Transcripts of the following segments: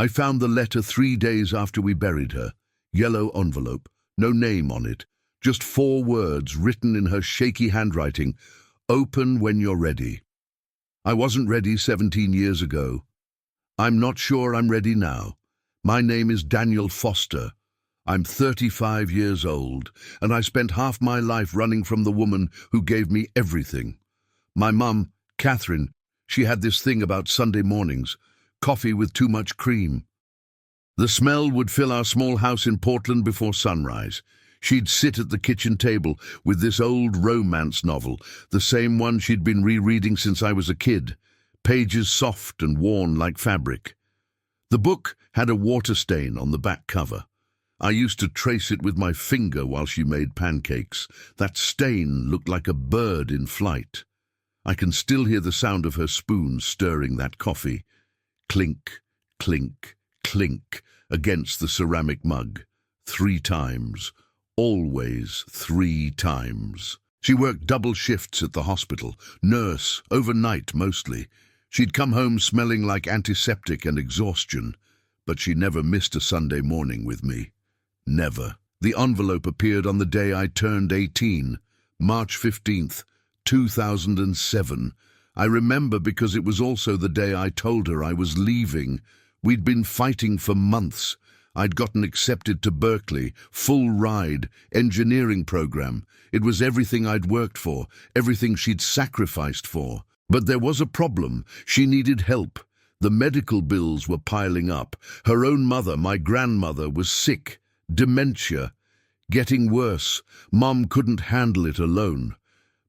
I found the letter 3 days after we buried her. Yellow envelope, no name on it, just 4 words written in her shaky handwriting. Open when you're ready. I wasn't ready 17 years ago. I'm not sure I'm ready now. My name is Daniel Foster. I'm 35 years old, and I spent half my life running from the woman who gave me everything. My mum, Catherine, she had this thing about Sunday mornings, coffee with too much cream. The smell would fill our small house in Portland before sunrise. She'd sit at the kitchen table with this old romance novel, the same one she'd been rereading since I was a kid, pages soft and worn like fabric. The book had a water stain on the back cover. I used to trace it with my finger while she made pancakes. That stain looked like a bird in flight. I can still hear the sound of her spoon stirring that coffee. Clink, clink, clink against the ceramic mug. 3 times. Always 3 times. She worked double shifts at the hospital, nurse, overnight mostly. She'd come home smelling like antiseptic and exhaustion, but she never missed a Sunday morning with me. Never. The envelope appeared on the day I turned 18, March 15th, 2007. I remember because it was also the day I told her I was leaving. We'd been fighting for months. I'd gotten accepted to Berkeley, full ride, engineering program. It was everything I'd worked for, everything she'd sacrificed for. But there was a problem. She needed help. The medical bills were piling up. Her own mother, my grandmother, was sick. Dementia. Getting worse. Mom couldn't handle it alone.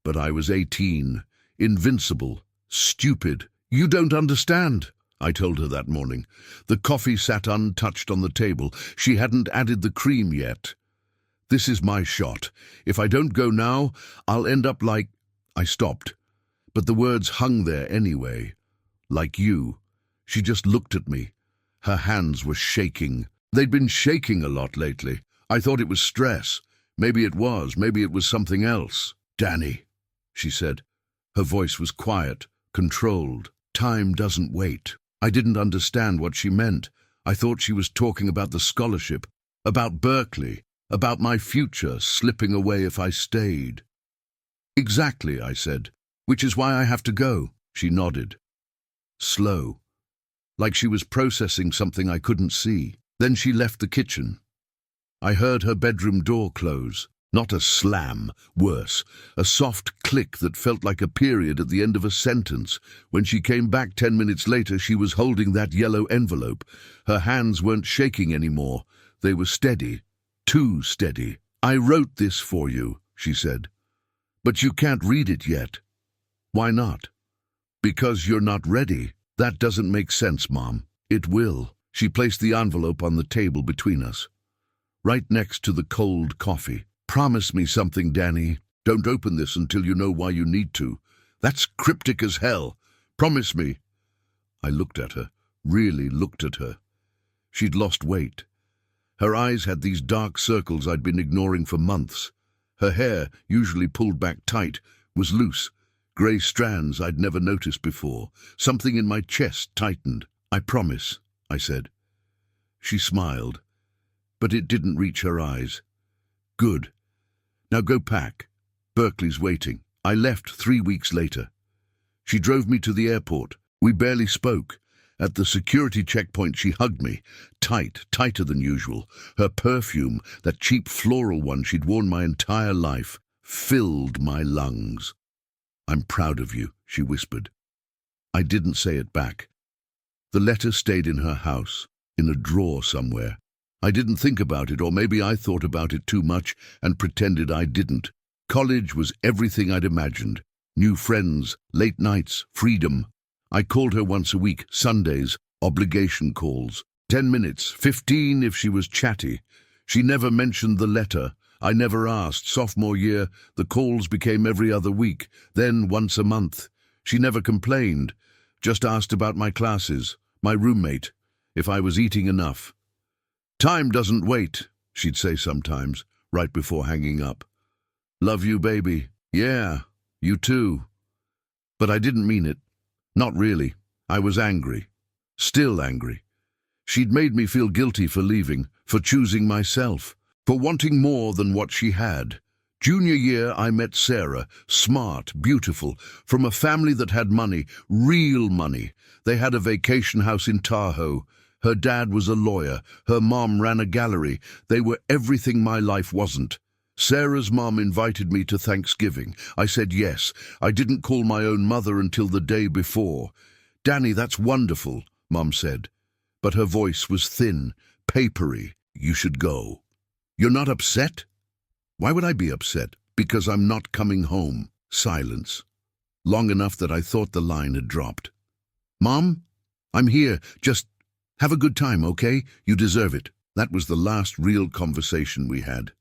But I was 18. Invincible. Stupid. You don't understand, I told her that morning. The coffee sat untouched on the table. She hadn't added the cream yet. This is my shot. If I don't go now, I'll end up like... I stopped. But the words hung there anyway. Like you. She just looked at me. Her hands were shaking. They'd been shaking a lot lately. I thought it was stress. Maybe it was. Maybe it was something else. Danny, she said. Her voice was quiet, controlled. Time doesn't wait. I didn't understand what she meant. I thought she was talking about the scholarship, about Berkeley, about my future slipping away if I stayed. Exactly, I said. Which is why I have to go. She nodded. Slow. Like she was processing something I couldn't see. Then she left the kitchen. I heard her bedroom door close. Not a slam, worse, a soft click that felt like a period at the end of a sentence. When she came back 10 minutes later, she was holding that yellow envelope. Her hands weren't shaking anymore. They were steady, too steady. I wrote this for you, she said. But you can't read it yet. Why not? Because you're not ready. That doesn't make sense, Mom. It will. She placed the envelope on the table between us, right next to the cold coffee. Promise me something, Danny. Don't open this until you know why you need to. That's cryptic as hell. Promise me. I looked at her, really looked at her. She'd lost weight. Her eyes had these dark circles I'd been ignoring for months. Her hair, usually pulled back tight, was loose. Grey strands I'd never noticed before. Something in my chest tightened. I promise, I said. She smiled, but it didn't reach her eyes. Good. Now go pack. Berkeley's waiting. I left 3 weeks later. She drove me to the airport. We barely spoke. At the security checkpoint, she hugged me, tight, tighter than usual. Her perfume, that cheap floral one she'd worn my entire life, filled my lungs. I'm proud of you, she whispered. I didn't say it back. The letter stayed in her house, in a drawer somewhere. I didn't think about it, or maybe I thought about it too much and pretended I didn't. College was everything I'd imagined. New friends, late nights, freedom. I called her once a week, Sundays, obligation calls. 10 minutes, 15 if she was chatty. She never mentioned the letter. I never asked. Sophomore year, the calls became every other week, then once a month. She never complained, just asked about my classes, my roommate, if I was eating enough. Time doesn't wait, she'd say sometimes, right before hanging up. Love you, baby. Yeah, you too. But I didn't mean it. Not really. I was angry. Still angry. She'd made me feel guilty for leaving, for choosing myself, for wanting more than what she had. Junior year, I met Sarah, smart, beautiful, from a family that had money, real money. They had a vacation house in Tahoe. Her dad was a lawyer. Her mom ran a gallery. They were everything my life wasn't. Sarah's mom invited me to Thanksgiving. I said yes. I didn't call my own mother until the day before. "Danny, that's wonderful," Mom said. But her voice was thin, papery. "You should go." "You're not upset?" "Why would I be upset?" "Because I'm not coming home." Silence. Long enough that I thought the line had dropped. "Mom, I'm here. Just have a good time, okay? You deserve it." That was the last real conversation we had.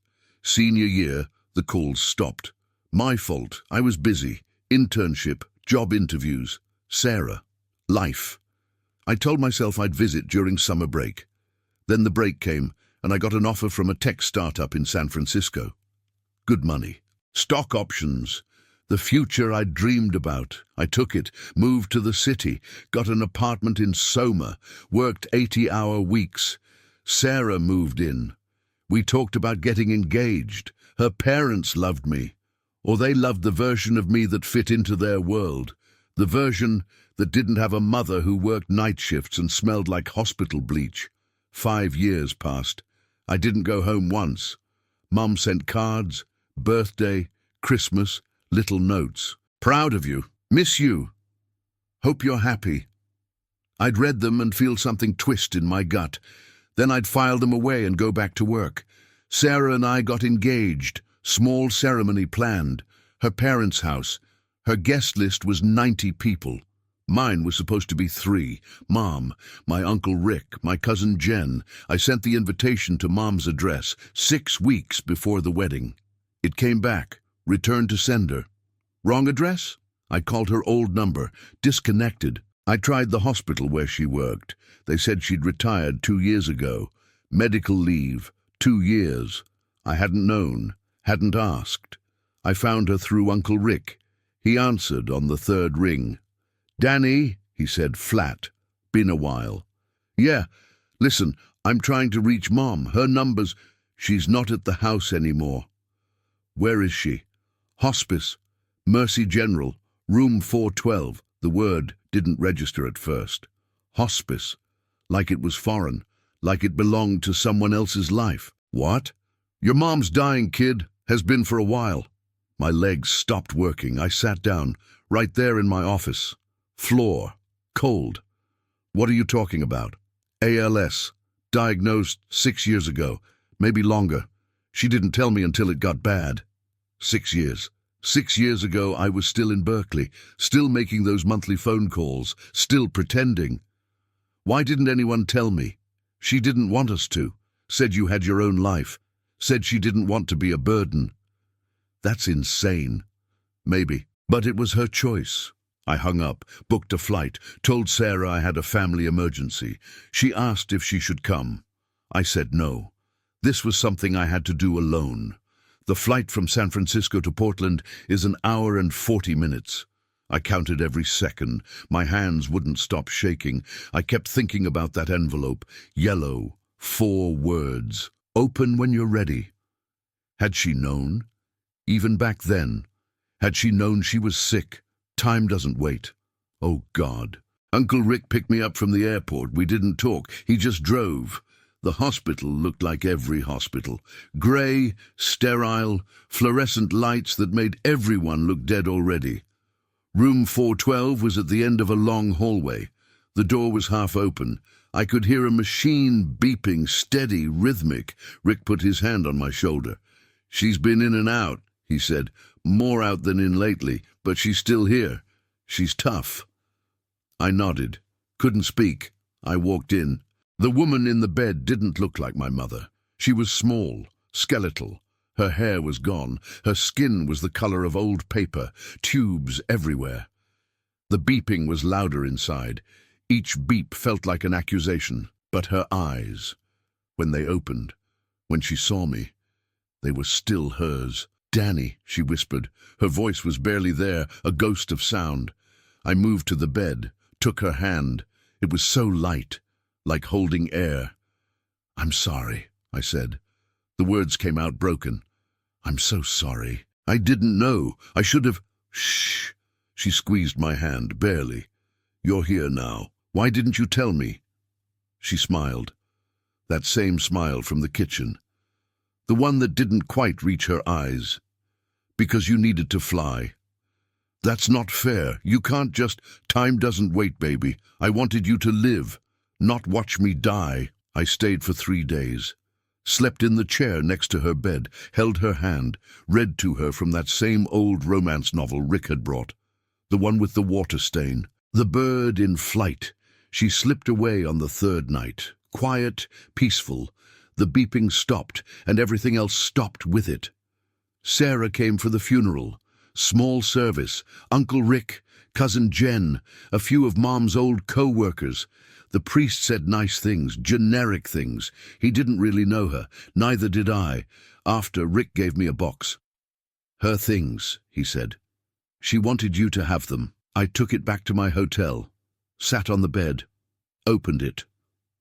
Senior year, the calls stopped. My fault. I was busy. Internship, job interviews. Sarah. Life. I told myself I'd visit during summer break. Then the break came, and I got an offer from a tech startup in San Francisco. Good money. Stock options. The future I'd dreamed about. I took it, moved to the city, got an apartment in Soma, worked 80-hour weeks. Sarah moved in. We talked about getting engaged. Her parents loved me, or they loved the version of me that fit into their world, the version that didn't have a mother who worked night shifts and smelled like hospital bleach. 5 years passed. I didn't go home once. Mum sent cards, birthday, Christmas, little notes. "Proud of you. Miss you. Hope you're happy." I'd read them and feel something twist in my gut. Then I'd file them away and go back to work. Sarah and I got engaged. Small ceremony planned. Her parents' house. Her guest list was 90 people. Mine was supposed to be 3. Mom, my Uncle Rick, my cousin Jen. I sent the invitation to Mom's address 6 weeks before the wedding. It came back. Returned to sender. Wrong address? I called her old number. Disconnected. I tried the hospital where she worked. They said she'd retired 2 years ago. Medical leave. 2 years. I hadn't known. Hadn't asked. I found her through Uncle Rick. He answered on the 3rd ring. "Danny," he said flat. "Been a while." "Yeah. Listen, I'm trying to reach Mom. Her number's—" "She's not at the house anymore." "Where is she?" "Hospice. Mercy General. Room 412. The word didn't register at first. Hospice. Like it was foreign. Like it belonged to someone else's life. "What?" "Your mom's dying, kid. Has been for a while." My legs stopped working. I sat down, right there in my office. Floor. Cold. "What are you talking about?" "ALS. Diagnosed 6 years ago. Maybe longer. She didn't tell me until it got bad." 6 years. 6 years ago, I was still in Berkeley, still making those monthly phone calls, still pretending. "Why didn't anyone tell me?" "She didn't want us to. Said you had your own life. Said she didn't want to be a burden." That's insane. Maybe. But it was her choice. I hung up, booked a flight, told Sarah I had a family emergency. She asked if she should come. I said no. This was something I had to do alone. The flight from San Francisco to Portland is 1 hour and 40 minutes. I counted every second. My hands wouldn't stop shaking. I kept thinking about that envelope. Yellow. 4 words. "Open when you're ready." Had she known? Even back then. Had she known she was sick? Time doesn't wait. Oh, God. Uncle Rick picked me up from the airport. We didn't talk. He just drove. The hospital looked like every hospital. Grey, sterile, fluorescent lights that made everyone look dead already. Room 412 was at the end of a long hallway. The door was half open. I could hear a machine beeping, steady, rhythmic. Rick put his hand on my shoulder. "She's been in and out," he said. "More out than in lately, but she's still here. She's tough." I nodded. Couldn't speak. I walked in. The woman in the bed didn't look like my mother. She was small, skeletal. Her hair was gone. Her skin was the color of old paper, tubes everywhere. The beeping was louder inside. Each beep felt like an accusation. But her eyes, when they opened, when she saw me, they were still hers. "Danny," she whispered. Her voice was barely there, a ghost of sound. I moved to the bed, took her hand. It was so light. like holding air. "I'm sorry," I said. The words came out broken. "I'm so sorry. I didn't know. I should have—" "Shh." She squeezed my hand, barely. "You're here now. Why didn't you tell me?" She smiled. That same smile from the kitchen. The one that didn't quite reach her eyes. "Because you needed to fly." "That's not fair. You can't just—" "Time doesn't wait, baby. I wanted you to live, not watch me die." I stayed for 3 days. Slept in the chair next to her bed, held her hand, read to her from that same old romance novel Rick had brought. The one with the water stain. The Bird in Flight. She slipped away on the 3rd night. Quiet, peaceful. The beeping stopped, and everything else stopped with it. Sarah came for the funeral. Small service. Uncle Rick, Cousin Jen, a few of Mom's old co-workers. The priest said nice things, generic things. He didn't really know her. Neither did I. After, Rick gave me a box. "Her things," he said. "She wanted you to have them." I took it back to my hotel. Sat on the bed. Opened it.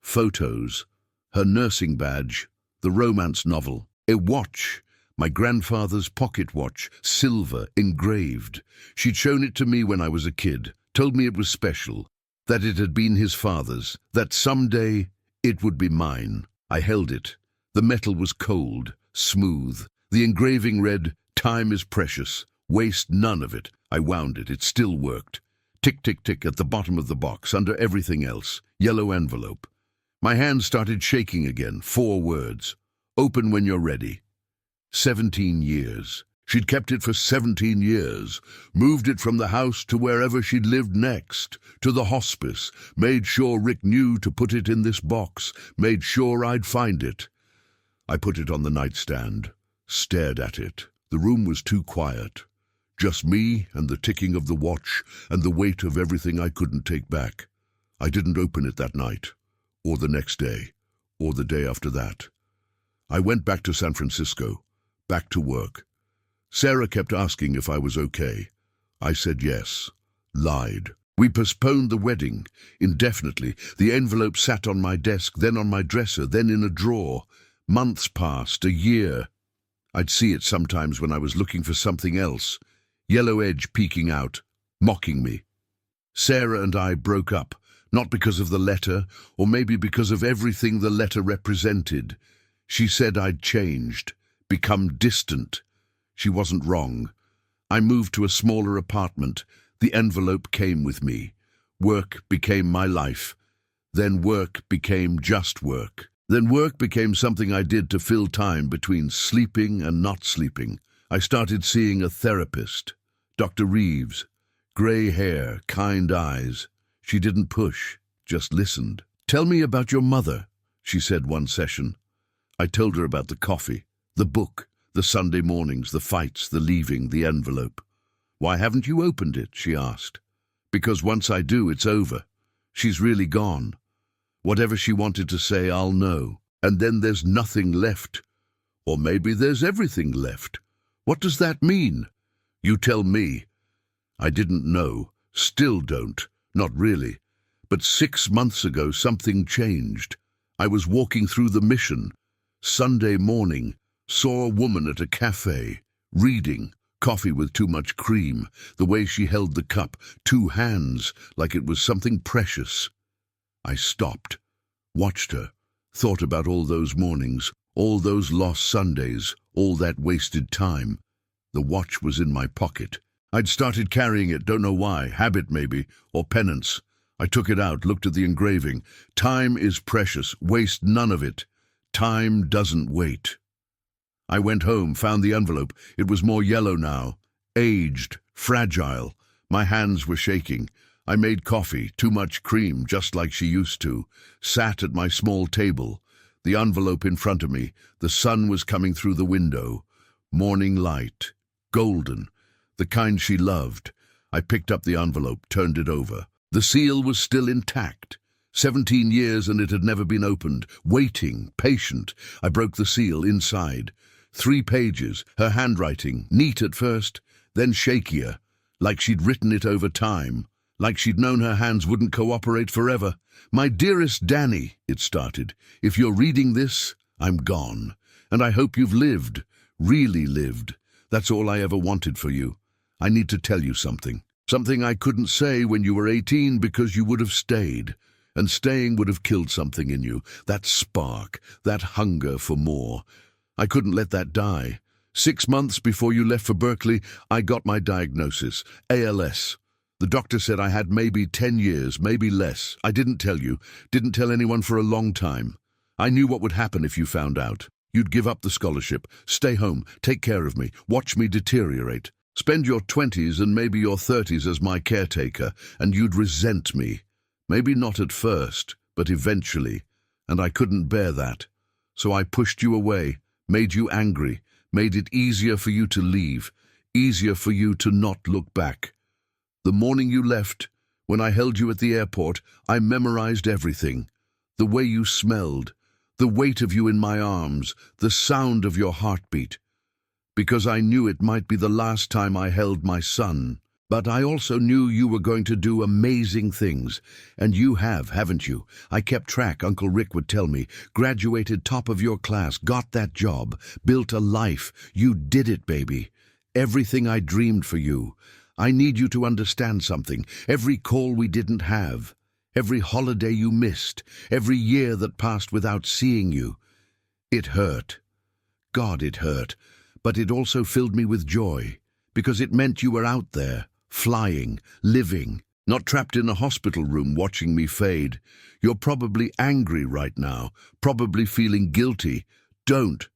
Photos. Her nursing badge. The romance novel. A watch. My grandfather's pocket watch. Silver, engraved. She'd shown it to me when I was a kid. Told me it was special. That it had been his father's. That someday it would be mine. I held it. The metal was cold, smooth. The engraving read, "Time is precious. Waste none of it." I wound it. It still worked. Tick, tick, tick at the bottom of the box, under everything else. Yellow envelope. My hand started shaking again. 4 words. "Open when you're ready." 17 years. She'd kept it for 17 years. Moved it from the house to wherever she'd lived next. To the hospice. Made sure Rick knew to put it in this box. Made sure I'd find it. I put it on the nightstand. Stared at it. The room was too quiet. Just me and the ticking of the watch and the weight of everything I couldn't take back. I didn't open it that night, or the next day, or the day after that. I went back to San Francisco, back to work. Sarah kept asking if I was okay. I said yes. Lied. We postponed the wedding, indefinitely. The envelope sat on my desk, then on my dresser, then in a drawer. Months passed, a year. I'd see it sometimes when I was looking for something else. Yellow edge peeking out, mocking me. Sarah and I broke up, not because of the letter, or maybe because of everything the letter represented. She said I'd changed, become distant. She wasn't wrong. I moved to a smaller apartment. The envelope came with me. Work became my life. Then work became just work. Then work became something I did to fill time between sleeping and not sleeping. I started seeing a therapist. Dr. Reeves. Grey hair, kind eyes. She didn't push, just listened. "Tell me about your mother," she said one session. I told her about the coffee, the book, the Sunday mornings, the fights, the leaving, the envelope. "Why haven't you opened it?" she asked. "Because once I do, it's over. She's really gone. Whatever she wanted to say, I'll know. And then there's nothing left. Or maybe there's everything left. What does that mean? You tell me." I didn't know. Still don't. Not really. But 6 months ago, something changed. I was walking through the Mission. Sunday morning. Saw a woman at a cafe, reading, coffee with too much cream, the way she held the cup, 2 hands, like it was something precious. I stopped, watched her, thought about all those mornings, all those lost Sundays, all that wasted time. The watch was in my pocket. I'd started carrying it, don't know why, habit maybe, or penance. I took it out, looked at the engraving. "Time is precious, waste none of it. Time doesn't wait." I went home, found the envelope. It was more yellow now. Aged, fragile. My hands were shaking. I made coffee, too much cream, just like she used to. Sat at my small table. The envelope in front of me. The sun was coming through the window. Morning light. Golden. The kind she loved. I picked up the envelope, turned it over. The seal was still intact. 17 years and it had never been opened. Waiting, patient. I broke the seal inside. 3 pages, her handwriting, neat at first, then shakier, like she'd written it over time, like she'd known her hands wouldn't cooperate forever. "My dearest Danny," it started, "if you're reading this, I'm gone. And I hope you've lived, really lived. That's all I ever wanted for you. I need to tell you something. Something I couldn't say when you were 18 because you would have stayed. And staying would have killed something in you. That spark, that hunger for more. I couldn't let that die. 6 months before you left for Berkeley, I got my diagnosis, ALS. The doctor said I had maybe 10 years, maybe less. I didn't tell you, didn't tell anyone for a long time. I knew what would happen if you found out. You'd give up the scholarship, stay home, take care of me, watch me deteriorate. Spend your 20s and maybe your 30s as my caretaker, and you'd resent me. Maybe not at first, but eventually. And I couldn't bear that. So I pushed you away, made you angry, made it easier for you to leave, easier for you to not look back. The morning you left, when I held you at the airport, I memorized everything. The way you smelled, the weight of you in my arms, the sound of your heartbeat. Because I knew it might be the last time I held my son. But I also knew you were going to do amazing things. And you have, haven't you? I kept track, Uncle Rick would tell me. Graduated top of your class, got that job, built a life. You did it, baby. Everything I dreamed for you. I need you to understand something. Every call we didn't have, every holiday you missed, every year that passed without seeing you. It hurt. God, it hurt. But it also filled me with joy, because it meant you were out there, flying, living, not trapped in a hospital room watching me fade. You're probably angry right now, probably feeling guilty. Don't.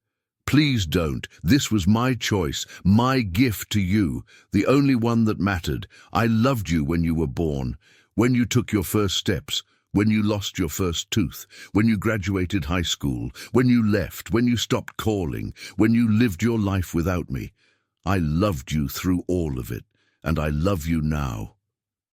Please don't. This was my choice, my gift to you, the only one that mattered. I loved you when you were born, when you took your first steps, when you lost your first tooth, when you graduated high school, when you left, when you stopped calling, when you lived your life without me. I loved you through all of it, and I love you now,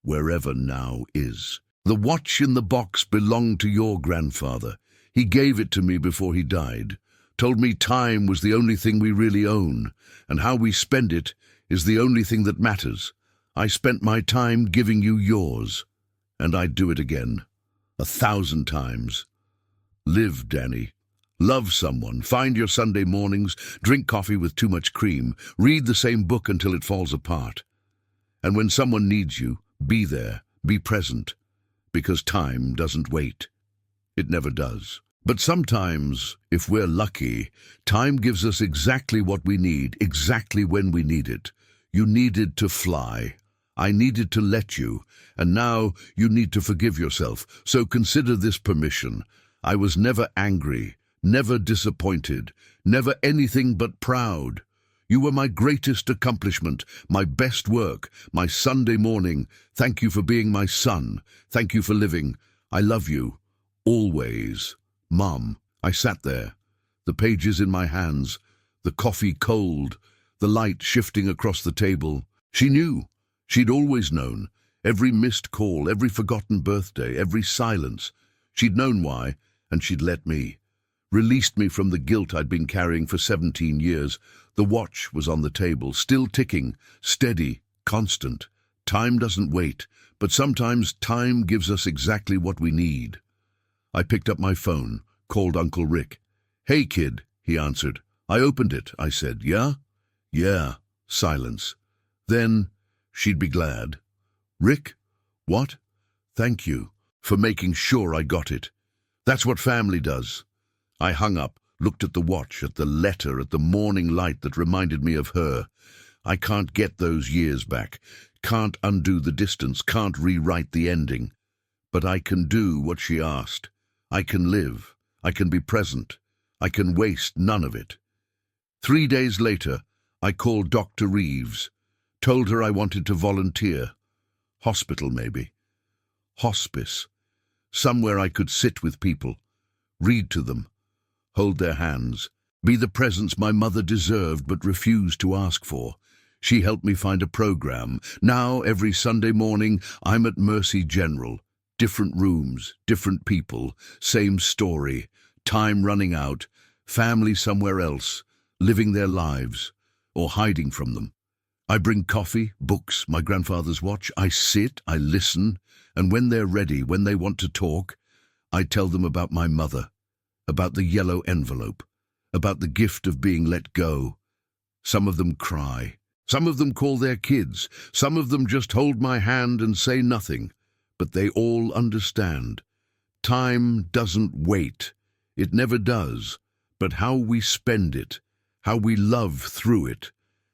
wherever now is. The watch in the box belonged to your grandfather. He gave it to me before he died. Told me time was the only thing we really own, and how we spend it is the only thing that matters. I spent my time giving you yours, and I'd do it again, 1,000 times. Live, Danny. Love someone, find your Sunday mornings, drink coffee with too much cream, read the same book until it falls apart. And when someone needs you, be there, be present, because time doesn't wait. It never does. But sometimes, if we're lucky, time gives us exactly what we need, exactly when we need it. You needed to fly. I needed to let you, and now you need to forgive yourself. So consider this permission. I was never angry, never disappointed, never anything but proud. You were my greatest accomplishment, my best work, my Sunday morning. Thank you for being my son. Thank you for living. I love you. Always. Mom. I sat there, the pages in my hands, the coffee cold, the light shifting across the table. She knew. She'd always known. Every missed call, every forgotten birthday, every silence. She'd known why, and she'd let me. Released me from the guilt I'd been carrying for 17 years. The watch was on the table, still ticking, steady, constant. Time doesn't wait, but sometimes time gives us exactly what we need. I picked up my phone, called Uncle Rick. "Hey, kid," he answered. I opened it. I said, "Yeah?" "Yeah." Silence. Then, she'd be glad. "Rick? What?" "Thank you for making sure I got it. That's what family does." I hung up, looked at the watch, at the letter, at the morning light that reminded me of her. I can't get those years back, can't undo the distance, can't rewrite the ending. But I can do what she asked. I can live. I can be present. I can waste none of it. 3 days later, I called Dr. Reeves, told her I wanted to volunteer. Hospital, maybe. Hospice. Somewhere I could sit with people, read to them, hold their hands, be the presence my mother deserved but refused to ask for. She helped me find a program. Now, every Sunday morning, I'm at Mercy General. Different rooms, different people, same story, time running out, family somewhere else, living their lives, or hiding from them. I bring coffee, books, my grandfather's watch. I sit, I listen, and when they're ready, when they want to talk, I tell them about my mother, about the yellow envelope, about the gift of being let go. Some of them cry. Some of them call their kids. Some of them just hold my hand and say nothing. But they all understand. Time doesn't wait. It never does. But how we spend it, how we love through it,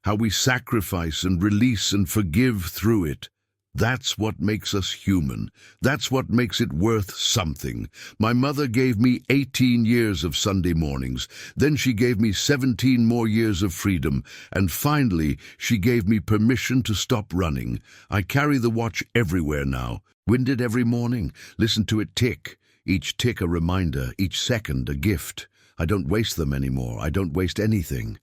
how we sacrifice and release and forgive through it, that's what makes us human. That's what makes it worth something. My mother gave me 18 years of Sunday mornings. Then she gave me 17 more years of freedom. And finally, she gave me permission to stop running. I carry the watch everywhere now. Wind it every morning. Listen to it tick. Each tick a reminder, each second a gift. I don't waste them anymore. I don't waste anything.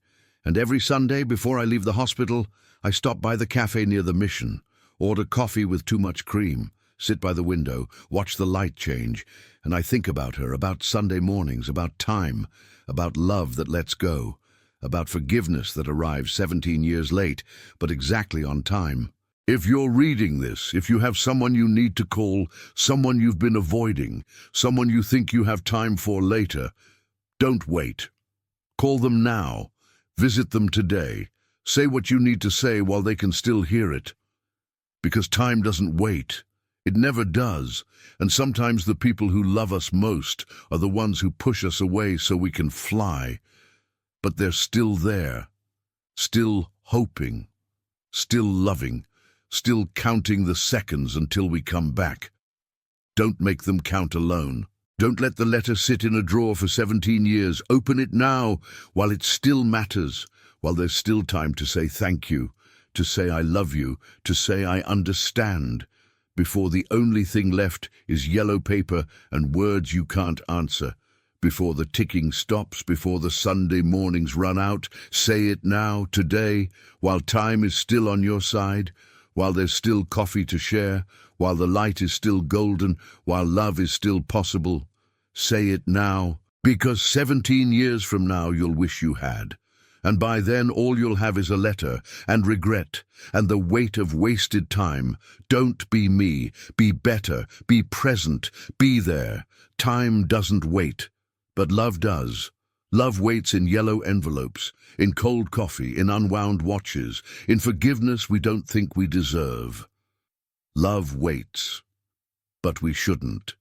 And every Sunday, before I leave the hospital, I stop by the cafe near the Mission. Order coffee with too much cream, sit by the window, watch the light change, and I think about her, about Sunday mornings, about time, about love that lets go, about forgiveness that arrives 17 years late, but exactly on time. If you're reading this, if you have someone you need to call, someone you've been avoiding, someone you think you have time for later, don't wait. Call them now. Visit them today. Say what you need to say while they can still hear it. Because time doesn't wait. It never does. And sometimes the people who love us most are the ones who push us away so we can fly. But they're still there, still hoping, still loving, still counting the seconds until we come back. Don't make them count alone. Don't let the letter sit in a drawer for 17 years. Open it now, while it still matters, while there's still time to say thank you, to say I love you, to say I understand, before the only thing left is yellow paper and words you can't answer. Before the ticking stops, before the Sunday mornings run out, say it now, today, while time is still on your side, while there's still coffee to share, while the light is still golden, while love is still possible. Say it now, because 17 years from now you'll wish you had. And by then all you'll have is a letter, and regret, and the weight of wasted time. Don't be me. Be better. Be present. Be there. Time doesn't wait, but love does. Love waits in yellow envelopes, in cold coffee, in unwound watches, in forgiveness we don't think we deserve. Love waits, but we shouldn't.